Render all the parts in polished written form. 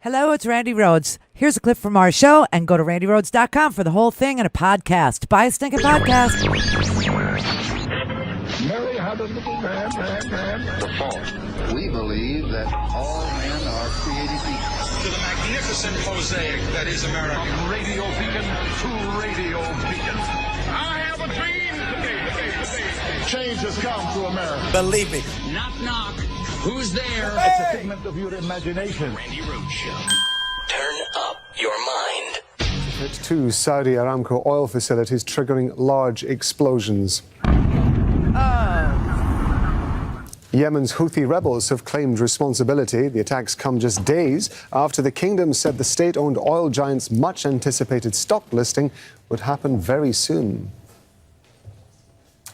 Hello, it's Randi Rhodes. Here's a clip from our show, and go to randyrhodes.com for the whole thing and a podcast. Buy a stinking podcast. Mary had a little man. The fall. We believe that all men are created equal. To the magnificent mosaic that is America. From radio beacon to radio beacon. I have a dream today. Change has come to America. Believe me. Knock, knock. Who's there? It's a figment of your imagination. Randi Rhodes Show. Turn up your mind. Hit two Saudi Aramco oil facilities, triggering large explosions. Yemen's Houthi rebels have claimed responsibility. The attacks come just days after the kingdom said the state-owned oil giant's much-anticipated stock listing would happen very soon.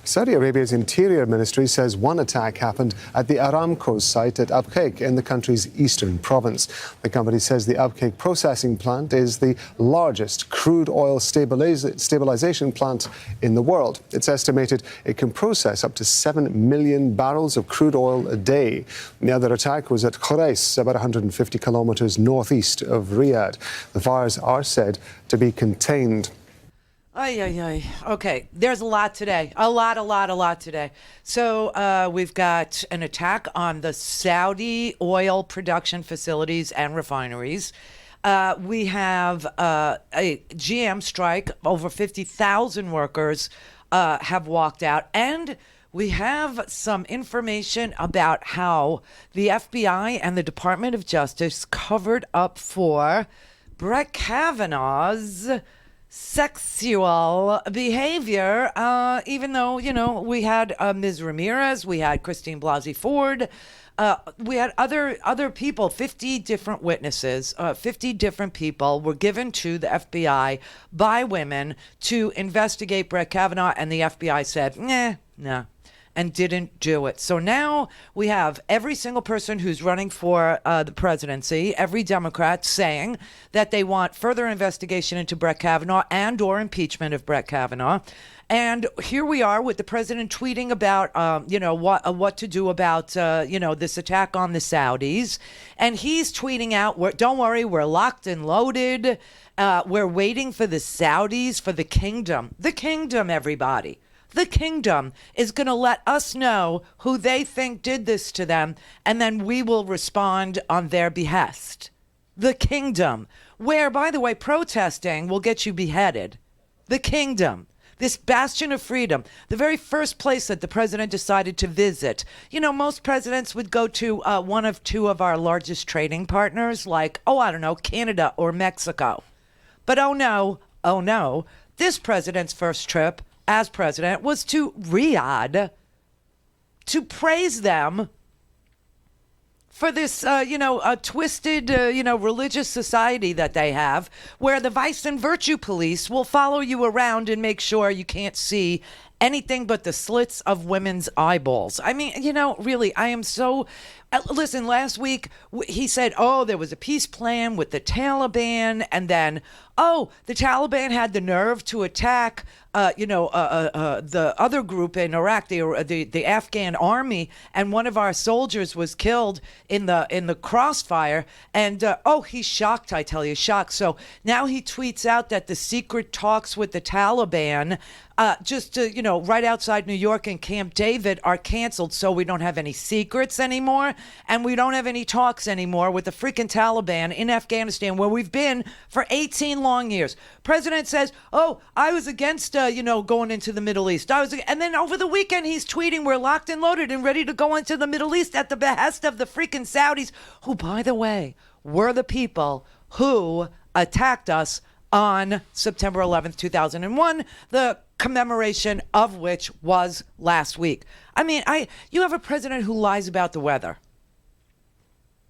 Saudi Arabia's Interior Ministry says one attack happened at the Aramco site at Abqaiq in the country's eastern province. The company says the Abqaiq processing plant is the largest crude oil stabilization plant in the world. It's estimated it can process up to 7 million barrels of crude oil a day. The other attack was at Khurais, about 150 kilometers northeast of Riyadh. The fires are said to be contained. Okay, there's a lot today. A lot today. So we've got an attack on the Saudi oil production facilities and refineries. We have a GM strike. Over 50,000 workers have walked out. And we have some information about how the FBI and the Department of Justice covered up for Brett Kavanaugh's sexual behavior, even though, we had Ms. Ramirez, we had Christine Blasey Ford, we had other people, 50 different witnesses, 50 different people were given to the FBI by women to investigate Brett Kavanaugh, and the FBI said, nah, and didn't do it. So now we have every single person who's running for the presidency, every Democrat saying that they want further investigation into Brett Kavanaugh and or impeachment of Brett Kavanaugh. And here we are with the president tweeting about, what to do about, this attack on the Saudis. And he's tweeting out, don't worry, we're locked and loaded. We're waiting for the Saudis, for the kingdom. The kingdom, everybody. The kingdom is going to let us know who they think did this to them, and then we will respond on their behest. The kingdom, where, by the way, protesting will get you beheaded. The kingdom, this bastion of freedom, the very first place that the president decided to visit. Most presidents would go to one of two of our largest trading partners, like, Canada or Mexico. But oh no, this president's first trip as president was to Riyadh to praise them for this, twisted, religious society that they have, where the vice and virtue police will follow you around and make sure you can't see anything but the slits of women's eyeballs. I mean, really, I am so... Listen, last week he said, there was a peace plan with the Taliban, and then, the Taliban had the nerve to attack, the other group in Iraq, the Afghan army, and one of our soldiers was killed in the crossfire. And he's shocked, I tell you, shocked. So now he tweets out that the secret talks with the Taliban, right outside New York and Camp David, are canceled, so we don't have any secrets anymore. And we don't have any talks anymore with the freaking Taliban in Afghanistan, where we've been for 18 long years. President says, I was against, going into the Middle East. And then over the weekend, he's tweeting, we're locked and loaded and ready to go into the Middle East at the behest of the freaking Saudis, who, by the way, were the people who attacked us on September 11th, 2001, the commemoration of which was last week. I mean, you have a president who lies about the weather.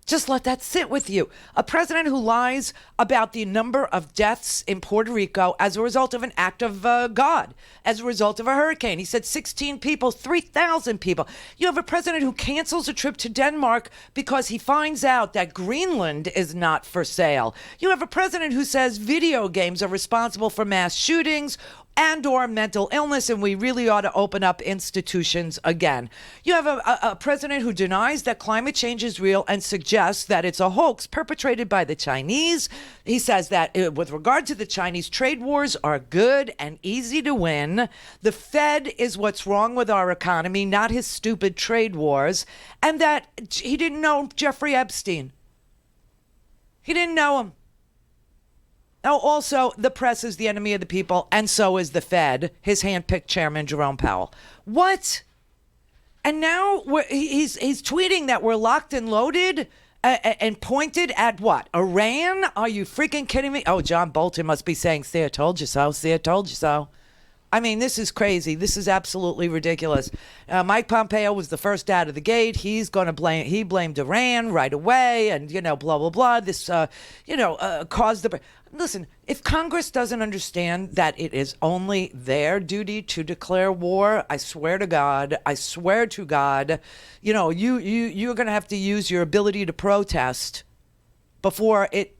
Just let that sit with you. A president who lies about the number of deaths in Puerto Rico as a result of an act of God, as a result of a hurricane. He said 16 people, 3,000 people. You have a president who cancels a trip to Denmark because he finds out that Greenland is not for sale. You have a president who says video games are responsible for mass shootings, and or mental illness, and we really ought to open up institutions again. You have a president who denies that climate change is real and suggests that it's a hoax perpetrated by the Chinese. He says that with regard to the Chinese, trade wars are good and easy to win. The Fed is what's wrong with our economy, not his stupid trade wars, and that he didn't know Jeffrey Epstein. He didn't know him. Now, also, the press is the enemy of the people, and so is the Fed, his handpicked chairman, Jerome Powell. What? And now he's tweeting that we're locked and loaded and pointed at what? Iran? Are you freaking kidding me? Oh, John Bolton must be saying, see, I told you so. See, I told you so. I mean, this is crazy. This is absolutely ridiculous. Mike Pompeo was the first out of the gate. He blamed Iran right away and, blah, blah, blah. This, caused the... Listen, if Congress doesn't understand that it is only their duty to declare war, I swear to God, you're going to have to use your ability to protest before it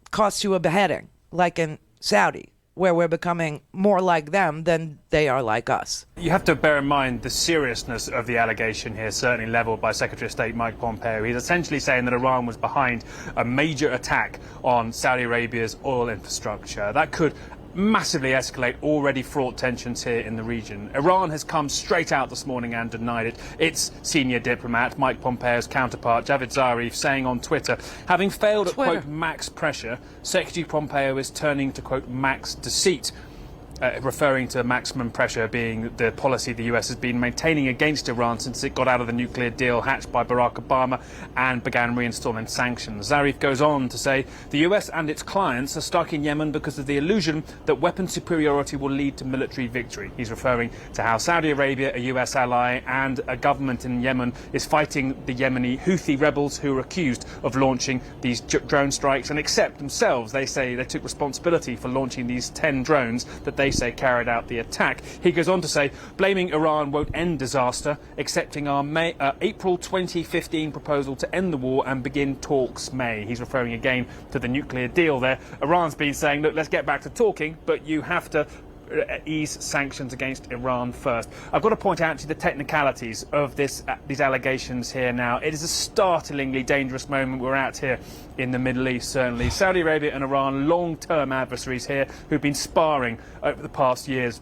costs you a beheading, like in Saudi, where we're becoming more like them than they are like us. You have to bear in mind the seriousness of the allegation here, certainly levelled by Secretary of State Mike Pompeo. He's essentially saying that Iran was behind a major attack on Saudi Arabia's oil infrastructure. That could massively escalate already fraught tensions here in the region. Iran has come straight out this morning and denied it. Its senior diplomat, Mike Pompeo's counterpart, Javad Zarif, saying on Twitter, having failed at, quote, max pressure, Secretary Pompeo is turning to, quote, max deceit. Referring to maximum pressure being the policy the US has been maintaining against Iran since it got out of the nuclear deal hatched by Barack Obama and began reinstalling sanctions. Zarif goes on to say the US and its clients are stuck in Yemen because of the illusion that weapon superiority will lead to military victory. He's referring to how Saudi Arabia, a US ally, and a government in Yemen is fighting the Yemeni Houthi rebels who are accused of launching these drone strikes and accept themselves. They say they took responsibility for launching these 10 drones that they say carried out the attack. He goes on to say, blaming Iran won't end disaster, accepting our April 2015 proposal to end the war and begin talks May. He's referring again to the nuclear deal there. Iran's been saying, look, let's get back to talking, but you have to ease sanctions against Iran first. I've got to point out to you the technicalities of these allegations here now. It is a startlingly dangerous moment we're at here in the Middle East, certainly. Saudi Arabia and Iran, long-term adversaries here who've been sparring over the past years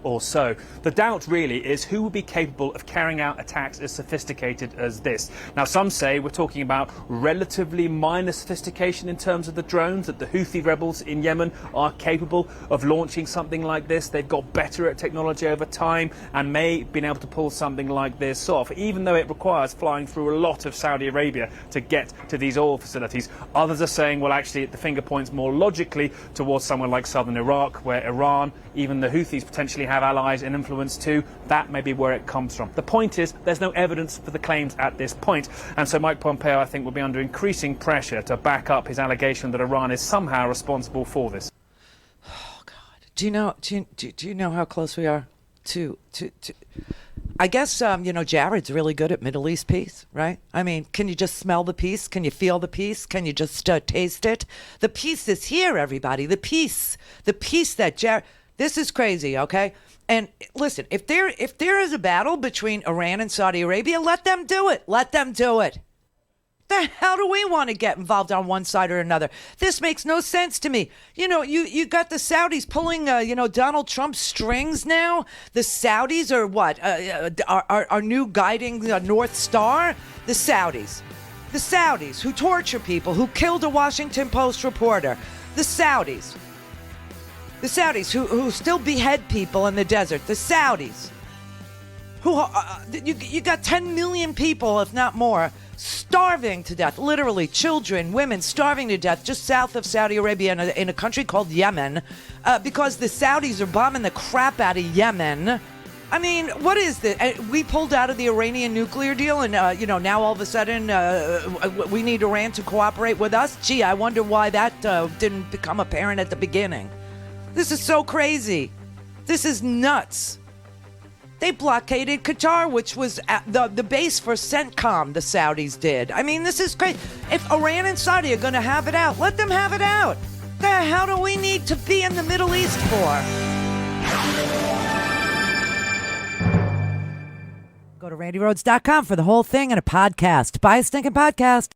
or so. The doubt really is who will be capable of carrying out attacks as sophisticated as this. Now, some say we're talking about relatively minor sophistication in terms of the drones, that the Houthi rebels in Yemen are capable of launching something like this. They've got better at technology over time and may have been able to pull something like this off, even though it requires flying through a lot of Saudi Arabia to get to these oil facilities. Others are saying, well, actually, the finger points more logically towards somewhere like southern Iraq, where Iran, even the Houthis potentially have allies and influence too. That may be where it comes from. The point is, there's no evidence for the claims at this point, and so Mike Pompeo, I think, will be under increasing pressure to back up his allegation that Iran is somehow responsible for this. Oh God! Do you know how close we are to? I guess Jared's really good at Middle East peace, right? I mean, can you just smell the peace? Can you feel the peace? Can you just taste it? The peace is here, everybody. The peace that Jared. This is crazy, okay? And listen, if there is a battle between Iran and Saudi Arabia, let them do it. Let them do it. The hell do we want to get involved on one side or another? This makes no sense to me. You got the Saudis pulling, Donald Trump's strings now. The Saudis are what? Our new guiding North Star? The Saudis who torture people, who killed a Washington Post reporter. The Saudis who still behead people in the desert. The Saudis who you got 10 million people, if not more, starving to death. Literally, children, women starving to death just south of Saudi Arabia in a country called Yemen, because the Saudis are bombing the crap out of Yemen. I mean, what is this? We pulled out of the Iranian nuclear deal, and now all of a sudden we need Iran to cooperate with us. Gee, I wonder why that didn't become apparent at the beginning. This is so crazy. This is nuts. They blockaded Qatar, which was at the base for CENTCOM, the Saudis did. I mean, this is crazy. If Iran and Saudi are going to have it out, let them have it out. the hell do we need to be in the Middle East for? Go to randyrhodes.com for the whole thing and a podcast. Buy a stinking podcast.